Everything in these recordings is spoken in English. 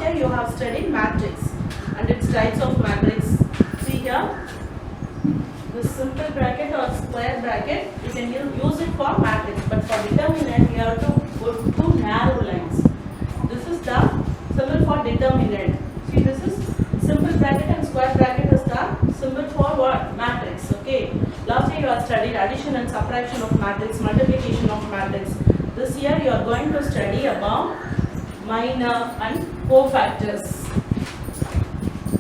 year you have studied matrix and its types of matrix. See here, this simple bracket or square bracket, you can use it for matrix, but for determinant you have to put two narrow lines. This is the symbol for determinant. See, this is simple bracket and square bracket is the symbol for what? Matrix. Okay. Last year you have studied addition and subtraction of matrix, multiplication of matrix. This year you are going to study about minor and cofactors.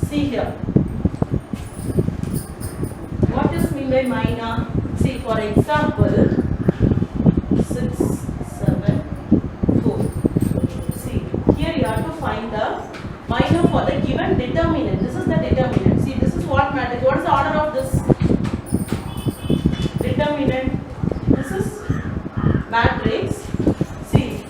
See here. What is mean by minor? See, for example, 6, 7, 4. See, here you have to find the minor for the given determinant. This is the determinant. See, this is what matrix. What is the order of this determinant? This is matrix. See,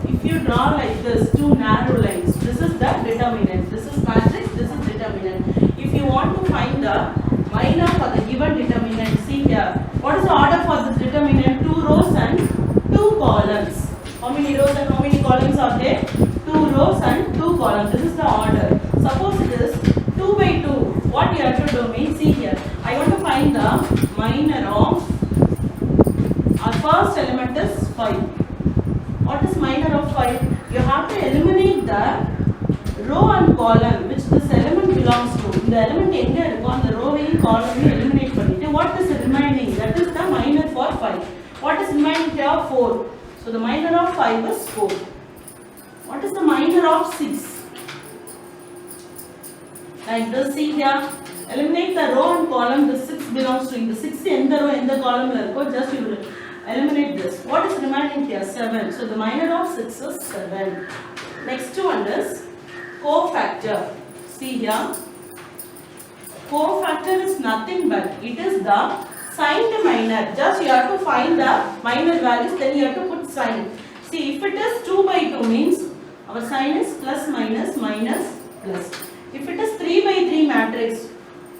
if you draw like this, two narrow lines, this is the determinant. This is matrix, this is determinant. If you want to find the minor for the given determinant, see here, what is the order for this determinant? 2 rows and 2 columns. How many rows and how many columns are there? 2 rows and 2 columns. This is the order. Suppose it is 2 by 2. What you have to do means, see here, I want to find the minor of, our first element is 5. What is minor of 5? You have to eliminate the row and column which this element belongs to. The element enga irukku and the row and column eliminate pannite. What is remaining? That is the minor for 5. What is remaining here? 4. So the minor of 5 is 4. What is the minor of 6? Like this, see here. Eliminate the row and column the 6 belongs to. The 6 in the row in the column irukku, just you will eliminate this. What is remaining here? 7. So the minor of 6 is 7. Next one is cofactor. See here. Cofactor is nothing but it is the signed minor. Just you have to find the minor values, then you have to put sign. See, if it is 2 by 2 means our sign is plus minus minus plus. If it is 3 by 3 matrix,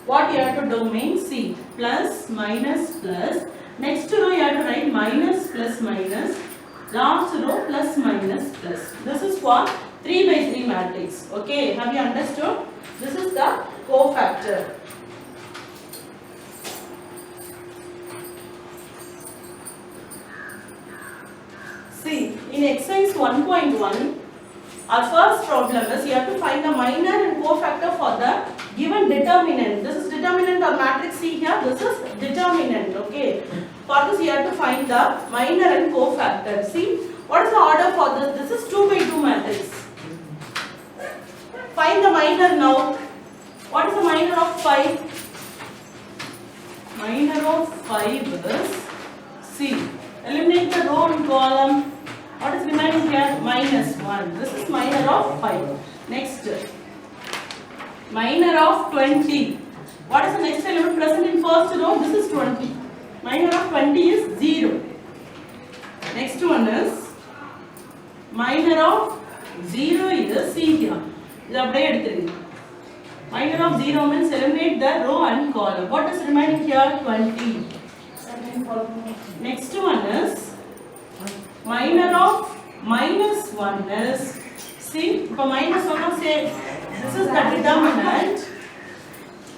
what you have to do means, see, plus minus plus. Next row you have to write minus plus minus. Last row plus minus plus. This is for 3 by 3 matrix. Okay, have you understood? This is the cofactor. See, in exercise 1.1, our first problem is you have to find the minor and cofactor for the given determinant. This is determinant or matrix. See here, this is determinant. Okay. For this you have to find the minor and cofactor. See, what is the order for this? This is 2 by 2 matrix. Find the minor now. What is the minor of 5? Minor of 5 is, see, eliminate the row and column. What is remaining here? Minus 1. This is minor of 5. Next, minor of 20. What is the next element present in first row? This is 20. Minor of 20 is 0. Next one is minor of 0 is, see here. Minor of 0 means eliminate the row and column. What is remaining here? 20. Next one is minor of minus 1 is, see, for minus 1 say this is the determinant.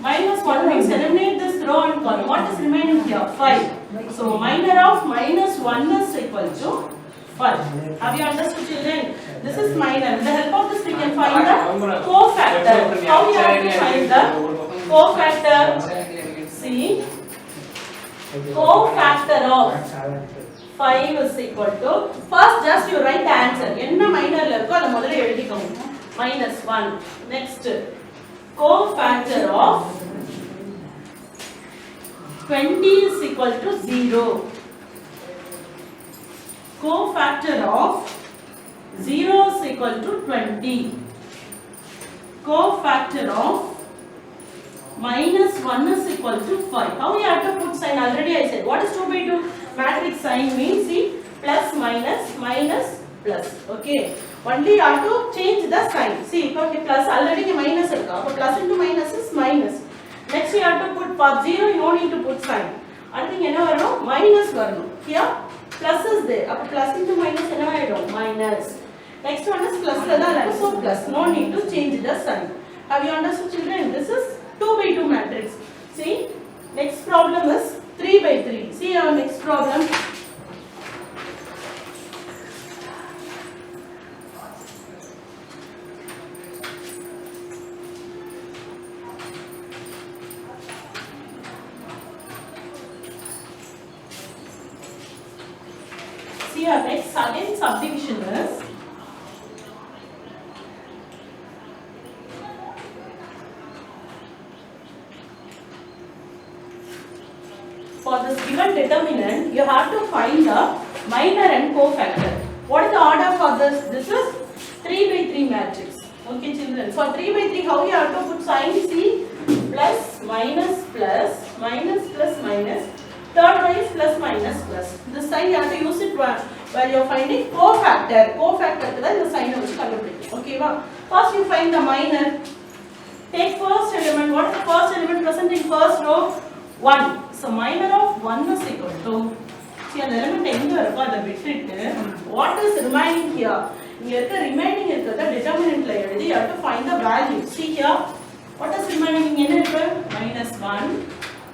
Minus 1 means eliminate this row and column. What is remaining here? 5. So minor of minus 1 is equal to 5. Have you understood, children? This is minor. With the help of this we can find the cofactor. How you have to find the cofactor? See, cofactor of 5 is equal to, first just you write the answer. Enna minor la irukko adha modala eludikkom. Minus 1. Next, cofactor of 20 is equal to 0. Cofactor of 0 is equal to 20. Cofactor of minus 1 is equal to 5. How you have to put sign? Already I said. What is 2 by 2? Matrix sign means, see, plus minus minus plus. Okay. Only you have to change the sign. See, okay, plus already minus irukka. So plus into minus is minus. Next you have to put for 0, you don't need to put sign. Adutha enna varum? Minus varum. Here plus is there. Appo plus into minus enna vaidum? Minus. Next one is plus la da, so plus. No need to change the sign. Have you understood, children? This is 2 by 2 matrix. See, next problem is 3 by 3. See our next problem. See our next again subdivision is for this given determinant, you have to find the minor and cofactor. What is the order for this? This is 3 by 3 matrix. Okay, children. For 3 by 3, how you have to put sign? See, plus, minus, plus, minus, plus, minus. Third one is plus, minus, plus. This sign you have to use it while you are finding cofactor. Cofactor is the sign of which. Okay, first you find the minor. Take first element. What is the first element present in first row? 1. So minor of 1 is equal to, see an element what is remaining here? Here the remaining is the determinant layer. You have to find the value. See here, what is remaining in it? Minus 1,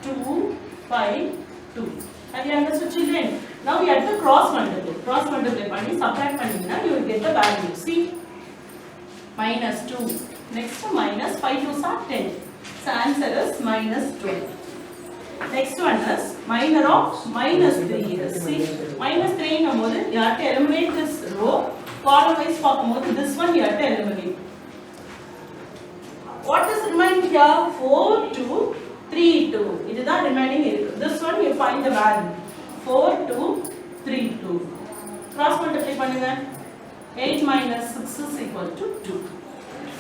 2, 5, 2. Have you understood, children? Now we have to cross multiply. Cross multiply, subtract panina, you will get the value. See, minus 2. Next to minus 5 2s are 10. So answer is minus 12. Next one is minor of minus 3. See, minus 3 you have to eliminate this row. Column wise, this one you have to eliminate. What is remaining here? 4, 2, 3, 2. It is not remaining. This one you find the value. 4, 2, 3, 2. Cross multiply. 8 minus 6 is equal to 2.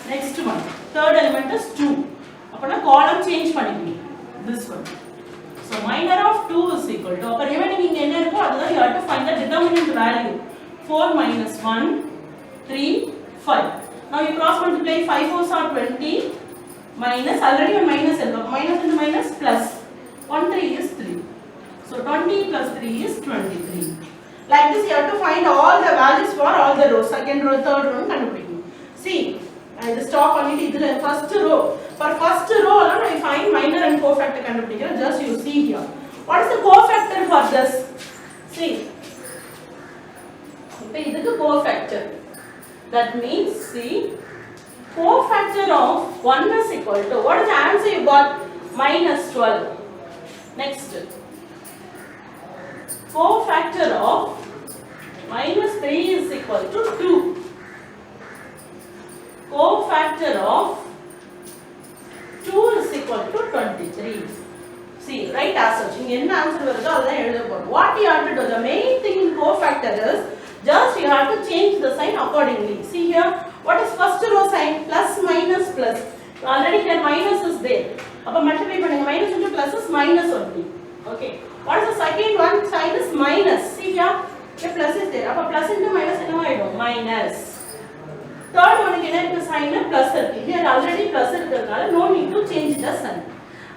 Next one. Third element is 2. Now column change this one. So minor of 2 is equal to, remaining in you have to find the determinant value. 4 minus 1, 3, 5. Now you cross multiply, 5 4s are 20, minus, already a minus, minus into minus, plus. 1 3 is 3. So 20 plus 3 is 23. Like this you have to find all the values for all the rows, second row, third row. See, I will stop on it, first row. For first row, I find minor and cofactor. Just you see here. What is the cofactor for this? See. This is the cofactor. That means, see, cofactor of 1 is equal to, what is the answer you got? Minus 12. Next. Cofactor of minus 3 is equal to 2. Cofactor of 2 is equal to 23. See, right as such. Answer what you have to do, the main thing in cofactor is just you have to change the sign accordingly. See here, what is first row sign? Plus, minus, plus. Already here minus is there. Multiply minus into plus is minus only. Okay. What is the second one? Sign is minus. See here, the plus is there. Plus into minus, minus. Third one is sign plus. Here already plus, no need to change the sign.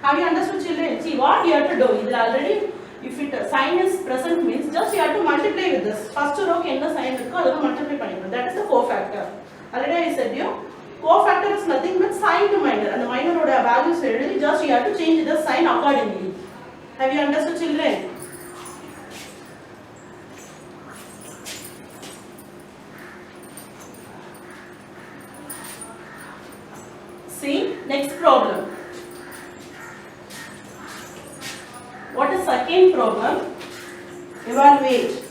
Have you understood, children? See what you have to do. Is already, if it sign is present means just you have to multiply with this. First row sign multiply. That is the cofactor. Already I said you, cofactor is nothing but sign to minor, and the minor values already just you have to change the sign accordingly. Have you understood, children? See, next problem. What is second problem? Evaluate.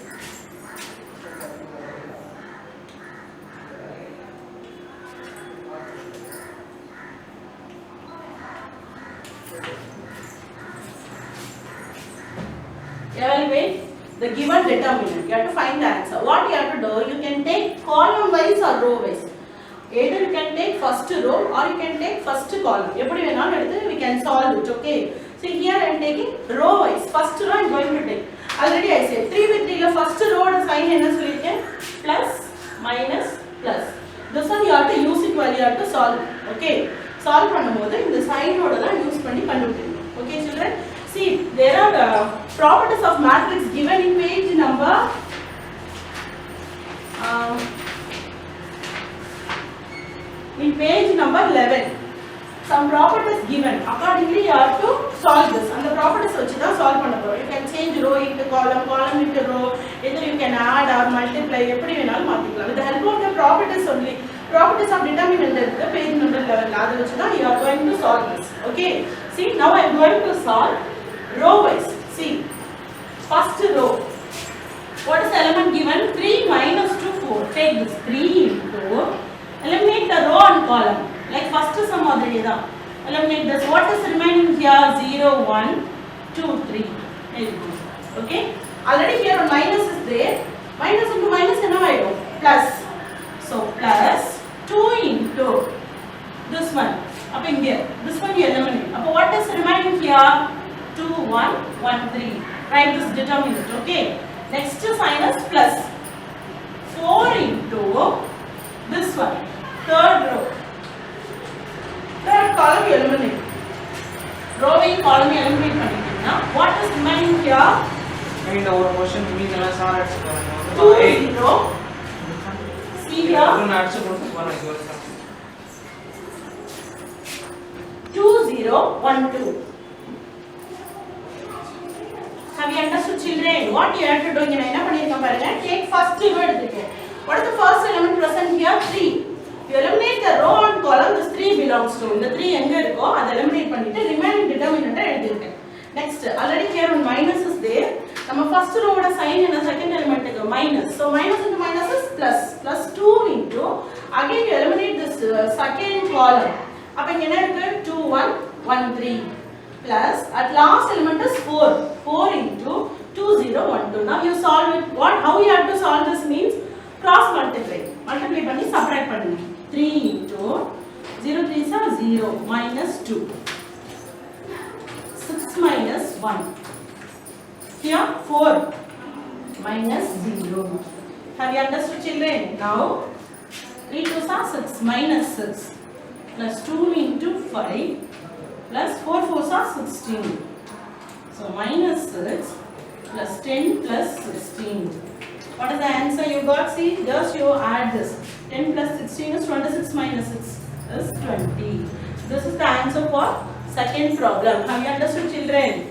Evaluate the given determinant. You have to find the answer. What you have to do? You can take column wise or row wise. Either you can take first row or you can take first column. We can solve it. Okay. See here I am taking row wise. First row I am going to take. Already I said 3 with 3 first row sign is plus, minus, plus. This one you have to use it while you have to solve. Okay. Solve the sign use okay, children. See, there are properties of matrix given in page number In page number 11, some properties given. Accordingly, you have to solve this. And the properties which you solve panna. You can change row into column, column into row. Either you can add or multiply. With the help of the properties only. Properties of determinant is the page number 11. You are going to solve this. Okay. See, now I am going to solve row wise. See, first row. What is the element given? 3 minus 2, 4. Take this 3 into, eliminate the row and column. Like first sum already da. Eliminate this. What is remaining here? 0, 1, 2, 3. Okay. Already here a minus is there. Minus into minus plus. So plus 2 into this one. Up in here. This one you eliminate. What is remaining here? 2, 1, 1, 3. Write this determinant. Okay. Next sign is plus 4 into this one, third row. Third column you eliminate. Row and column you eliminate. What is remaining here? And our question means 2, 0. See here. 2, 0, 1, 2. Have you understood, children? What you have to do? Take first word. What is the first element present here? 3. You eliminate the row and column. This 3 belongs to. The 3 enga eliminate remaining determinant. Next, already here one minus is there. Our first row sign in a second element minus. So minus into minus is plus. Plus 2 into. Again you eliminate this second column. Up in 2, 1, 1, 3. Plus at last element is 4. 4 into 2, 0, 1, 2. Now you solve it. How you have to solve this means cross multiply. Multiply panni subtract panni. 3 into 0, 3 is 0 minus 2. 6 minus 1. Here 4 minus 0. Have you understood, children? Now 3 2s are 6 minus 6 plus 2 into 5. Plus 4 4s are 16. So minus 6 plus 10 plus 16. What is the answer you got? See, just you add this. 10 plus 16 is 26 minus 6 is 20. This is the answer for second problem. Have you understood, children?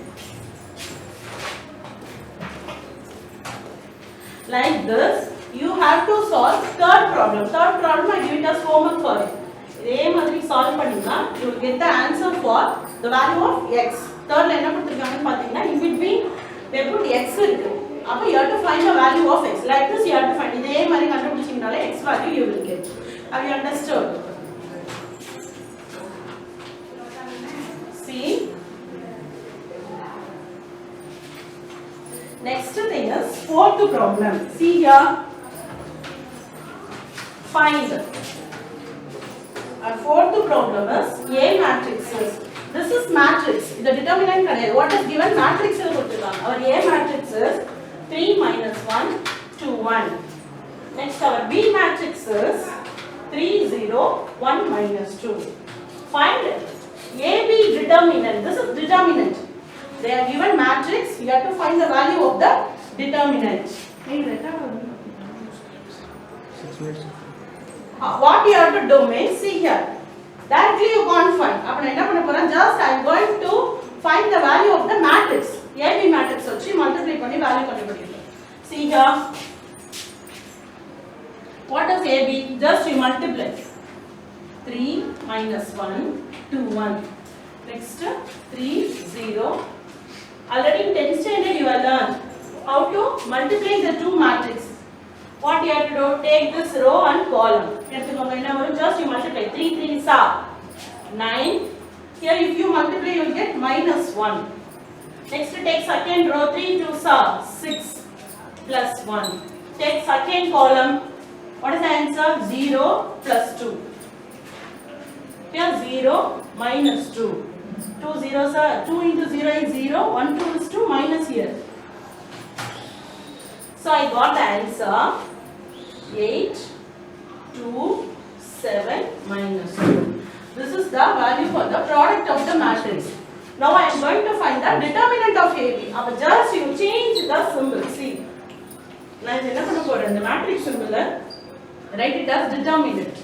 Like this, you have to solve third problem. Third problem I give it as homework for you. Solve you will get the answer for the value of x. Third line in between they put x. You have to find the value of x. Like this you have to find x value you will get. Have you understood? See. Next thing is fourth problem. See here. Find. Our fourth problem is A matrices. This is matrix. The determinant. What is given? Matrix. Our A matrix is 3 minus 1, 2, 1. Next our B matrix is 3, 0, 1 minus 2. Find AB determinant. This is determinant. They are given matrix. You have to find the value of the determinant. What you have to do means, see here. Directly you can't find. Just I am going to find the value of the matrix. AB matrix. Multiply value. See here. What is AB? Just you multiply. 3 minus 1, 2, 1. Next 3, 0. Already in 10th standard you have learned how to multiply the two matrices. What you have to do? Take this row and column. Just you multiply. 3 3s are 9. Here if you multiply you will get minus 1. Next take second row. 3 2s are 6 plus 1. Take second column. What is the answer? 0 plus 2. Here 0 minus 2. 2 zeros are 2 into 0 is 0. 1 2 is 2 minus here. So I got the answer 8, 2, 7 minus 2. This is the value for the product of the matrix. Now I am going to find the determinant of AB. Just you change the symbol. See, the matrix symbol, write it as determinant.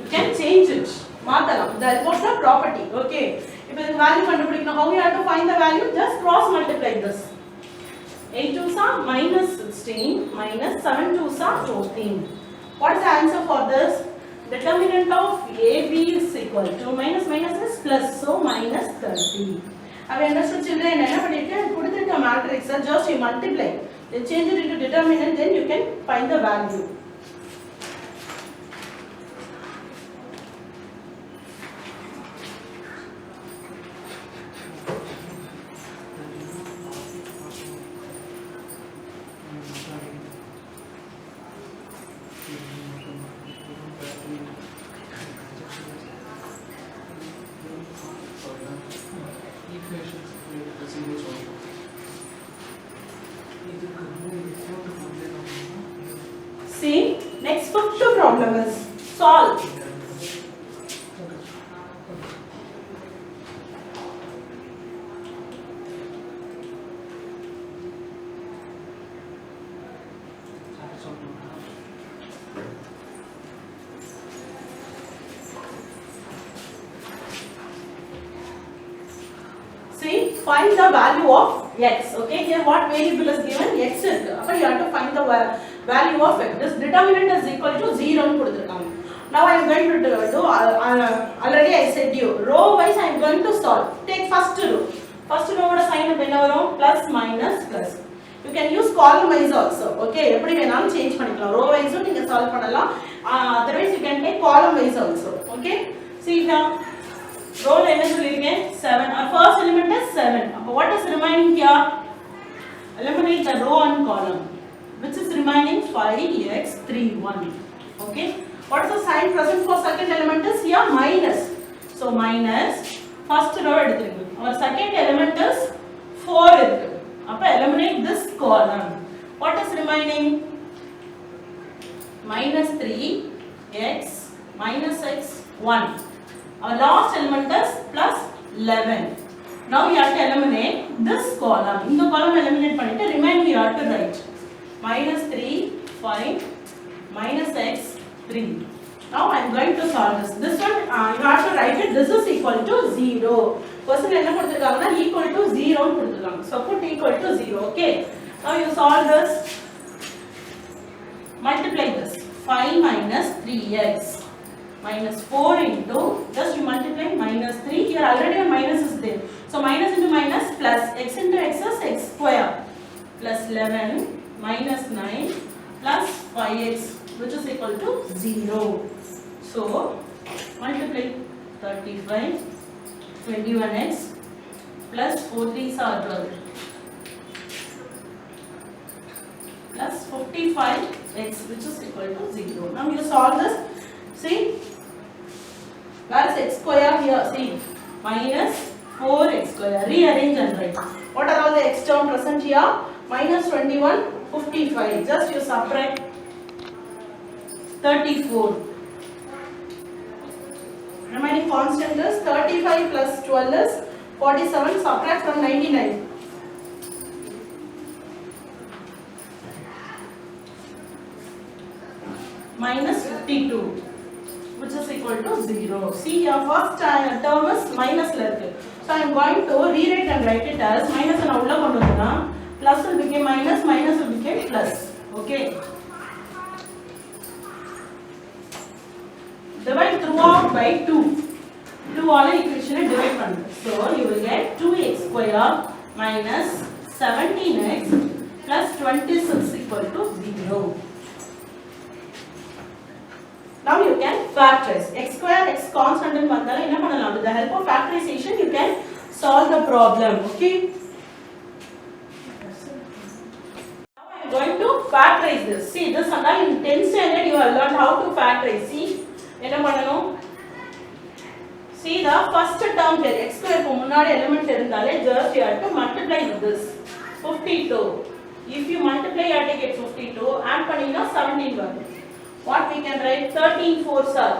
You can change it. மாத்தலாம். The help of the property. Okay. இப்போ இந்த value கண்டுபிடிக்கணும். How we have to find the value? Just cross multiply this. 8 2s are minus 16 minus 7 2s are 14. What is the answer for this? Determinant of AB is equal to minus minus is plus, so minus 30. Have you understood, children? என்ன பண்ணிருக்கேன்? கொடுத்திருக்க matrix just you multiply, then change it into determinant, then you can find the value. See, next fifth problem is solve. See, find the value of x. Okay, here what variable is given? X is. But you have to find the value of x. This determinant is equal to 0 nu kuduthirukanga. Now I am going to do already I said you row wise I am going to solve. Take first row. First row oda sign enna varum? Plus minus plus. You can use column wise also. Okay, eppadi venalum change panikalam. Row wise neenga solve pannalam. Otherwise you can take column wise also. Okay, see here. Row என்ன சொல்லிருக்கேன் 7. Our first element is 7. அப்ப what is remaining here? Eliminate the row and column. Which is remaining 5x 3 1. Okay. What is the sign present for second element is here minus. So minus first row எடுத்துருங்க. Our second element is 4 இருக்கு. அப்ப eliminate this column. What is remaining? Minus 3x minus x 1. Our last element is plus 11. Now we have to eliminate this column. In the column eliminate பண்ணிட்டு remain we have to write minus 3 5 minus x 3. Now I am going to solve this. This one you have to write it. This is equal to 0. Question என்ன கொடுத்திருக்காங்கன்னா equal to 0 னு கொடுத்திருக்காங்க. So put equal to 0. Okay. Now you solve this. Multiply this. 5 minus 3x. Minus 4 into, just you multiply minus 3, here already a minus is there. So minus into minus plus, x into x is x square, plus 11 minus 9 plus 5x, which is equal to 0. So multiply 35, 21x plus 4 3s are 12 plus 55x, which is equal to 0. Now you solve this. See, where is x square here? See, minus 4x square. Rearrange and write. What are all the x term present here? Minus 21, 55. Just you subtract 34. Remaining constant is 35 plus 12 is 47. Subtract from 99. Minus 52. Which is equal to 0. See, your first term is minus la. So I am going to rewrite and write it as minus and ulla kondu vandha plus will become minus, minus will become plus. Okay. Divide throughout by 2. 2 all equation divide pannu. So you will get 2x square minus 17x plus 26 equal to 0. Now you can factorize. X square x constant and vandala enna pannalam, with the help of factorization you can solve the problem. Okay, now I am going to factorize this. See, this and all in 10th standard you have learned how to factorize. See, enna pananum, see the first term here x square ku munadi element irundale just you have to multiply with this 52. If you multiply you have to get 52, add pannina 17 varum. What we can write? 13 4s are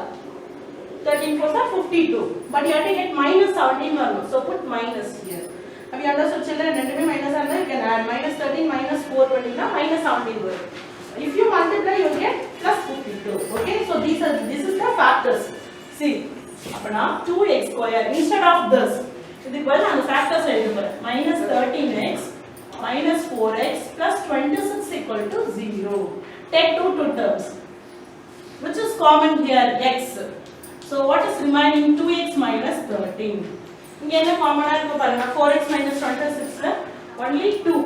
52, but you have to get minus 17 varum. So put minus here. Have you understood, children? Rendume minus and you can add minus 13 minus 4 panina minus 17 varum. If you multiply you get plus 52. 2. Okay, so this is the factors. See, apna 2x square instead of this, idhukku பதிலா அந்த factors எழுதுறேன். minus 13x minus 4x plus 26 equal to 0. Take two terms. Which is common here? X. So what is remaining? 2x minus 13. இங்க என்ன காமனா இருக்கு பாருங்க. 4x minus 26 ல only 2.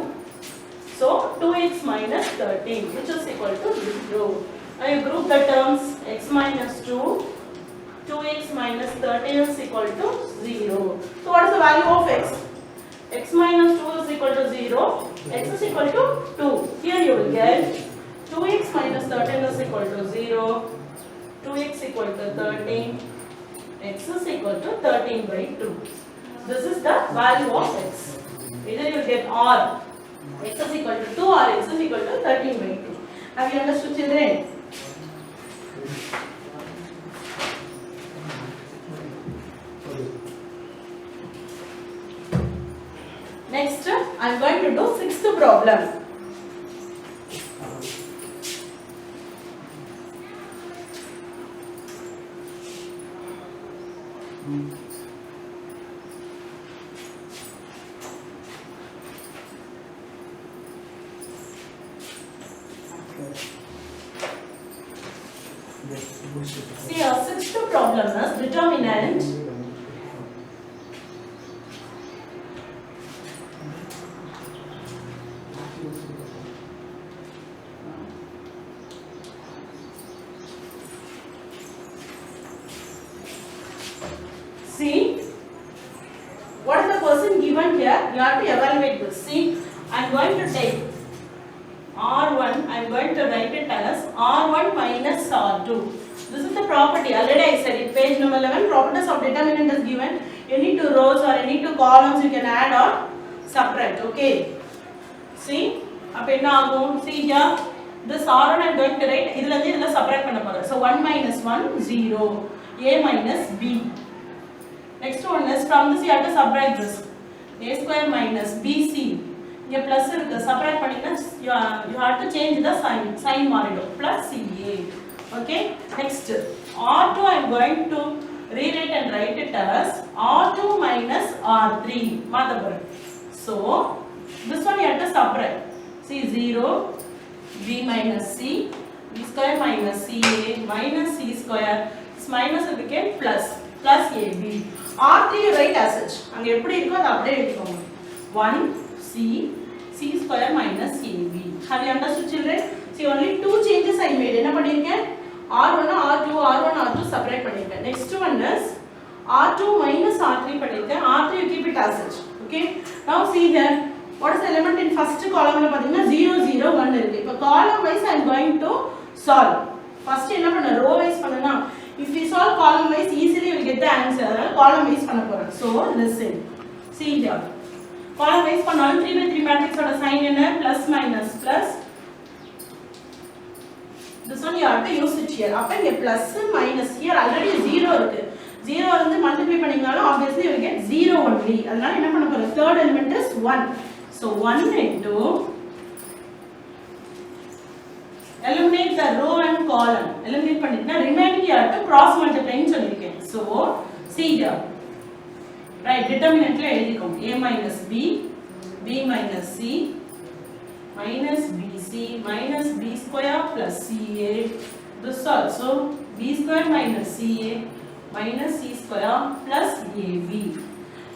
So 2x minus 13 which is equal to 0. Now you group the terms. X minus 2, 2x minus 13 is equal to 0. So what is the value of x? X minus 2 is equal to 0. X is equal to 2. Here you will get 2x minus 13 is equal to 0. 2x equal to 13. X is equal to 13 by 2. This is the value of x. Either you will get r. X is equal to 2 or x is equal to 13 by 2. Have you understood, children? Next, I am going to do sixth problem. See, our sixth problem is determinant see what is the person given here. You have to evaluate this. See, I am going to take R1, I am going to write it as R1 minus R2. This is the property. Already I said it, page number 11, properties of determinant is given. Any two rows or any two columns you can add or subtract. Okay. See, appo enna agum? See here, this R1 I am going to write, idhula subtract panna poren. So 1 minus 1, 0, A minus B. Next one is from this you have to subtract this. A square minus BC. Here plus irukku, subtract panninga you have to change the sign maridum, plus CA. Okay, next R2 I am going to rewrite and write it as R2 minus R3 maathaporen. So this one you have to subtract. See 0, B minus C, B square minus CA minus C square. This minus will become plus AB. R3 you write as such. அங்க எப்படி இருக்கோ அது அப்படியே எழுதிக்கோங்க. 1 C square minus AB. Have you understood, children? See, only two changes I made. என்ன பண்ணிருக்கேன்? R1 R2 separate பண்ணிருக்கேன். Next one is R2 minus R3 பண்ணிருக்கேன். R3 you keep it as such. Okay? Now see here. What is the element in first column ல பாத்தீங்கன்னா 0 0 1 இருக்கு. இப்போ column wise I am going to solve. First என்ன பண்ண row wise பண்ணனா if we solve column wise easily you will get the answer. Column wise பண்ண போறோம். So listen. See here. Column wise பண்ணாலும் 3 by 3 matrix ஓட sign என்ன plus minus plus. This one you have to use it here. அப்ப இங்க plus minus here already 0 இருக்கு. 0 வந்து multiply பண்ணீங்கனாலும் obviously you will get 0 only. அதனால என்ன பண்ண போறோம்? Third element is 1. So 1 into eliminate the row and column. Eliminate பண்ணிட்டா remaining you have to cross multiply ன்னு சொல்லிருக்கேன். So see here. Right, determinant ல எழுதிக்கோங்க. A minus B, B minus C, minus BC, minus B square plus CA. This also B square minus CA, minus C square plus AB.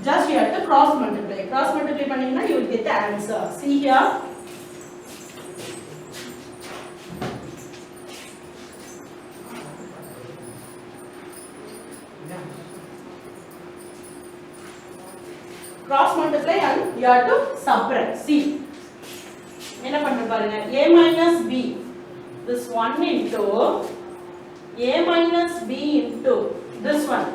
Just you have to cross multiply. Cross multiply பண்ணீங்கன்னா you will get the answer. See here. Cross multiply and you have to subtract. See, என்ன பண்ற பாருங்க. A minus B, this one into A minus B into this one,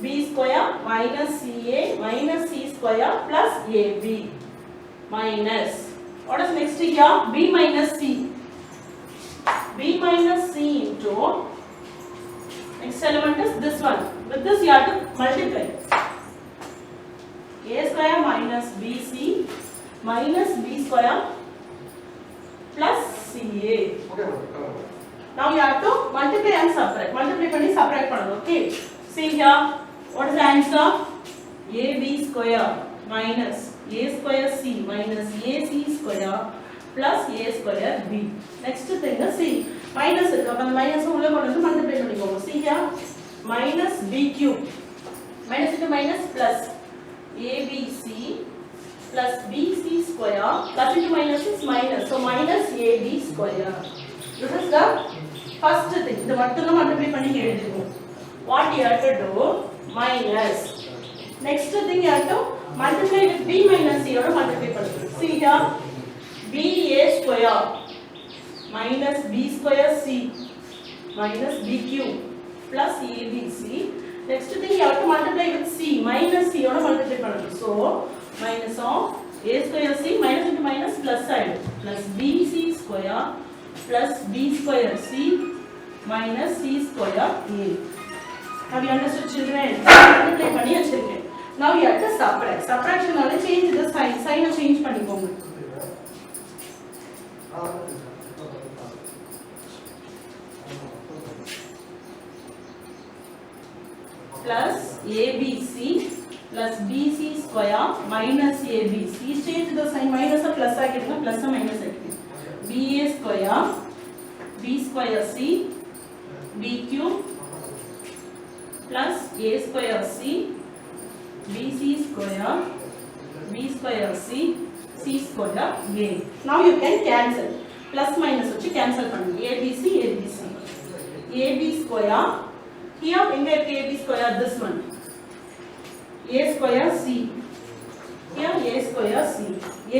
B square minus CA minus C square plus AB minus, what is next here? B minus C, B minus C into, next element is this one. With this you have to multiply. A square minus BC minus B square plus C CA. Now you have to multiply and subtract. Multiply பண்ணி subtract பண்ணணும். Okay. See here. What is the answer? AB square minus A square C minus AC square plus A square B. Next thing is C. Minus இருக்கு. அப்ப அந்த minus உள்ள கொண்டு வந்து multiply பண்ணிக்கோங்க. See here. Minus B cube. Minus into minus plus ABC plus BC square. Plus into minus is minus. So minus AB square. This is the first thing. இந்த மட்டும் multiply பண்ணி எழுதிடுவோம். What you have to do? Minus. Next thing you have to multiply with B minus C or multiply பண்ணுங்க. See here. BA square minus B square C minus B cube plus ABC. Next thing you have to multiply with C minus C or multiply பண்ணுங்க. So minus of A square C minus into minus plus side plus BC square plus B square C minus C square A. Have you understood, children? Multiply பண்ணி வச்சிருக்கேன். Now you have to subtract. Subtraction நால change the sign. Sign change பண்ணிக்கோங்க. Plus ABC plus BC square minus ABC. Change the sign. Minus or plus ஆக்கிடுங்க. Plus or minus ஆக்கிடுங்க. BA square B square C B cube plus A square C BC square B square C C square A. Now you can cancel. Plus minus வச்சு cancel பண்ணுங்க. ABC ABC. AB square. Here எங்க இருக்கு AB square? This one. A square C. Here A square C.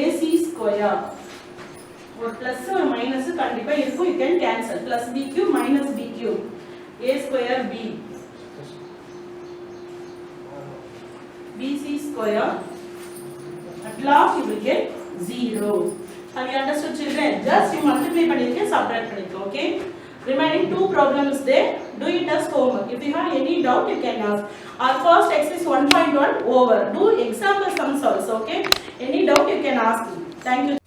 AC square. ஒரு plus or minus கண்டிப்பா இருக்கும். You can cancel. Plus B cube minus B cube. A square B. BC square. At last you will get 0. Have you understood, children? Just you multiply பண்ணிருக்கேன், subtract பண்ணிருக்கேன். Okay. Remaining two problems there. Do it as homework. If you have any doubt, you can ask. Our first exercise 1.1 over. Do example sums also. Okay. Any doubt you can ask me. Thank you.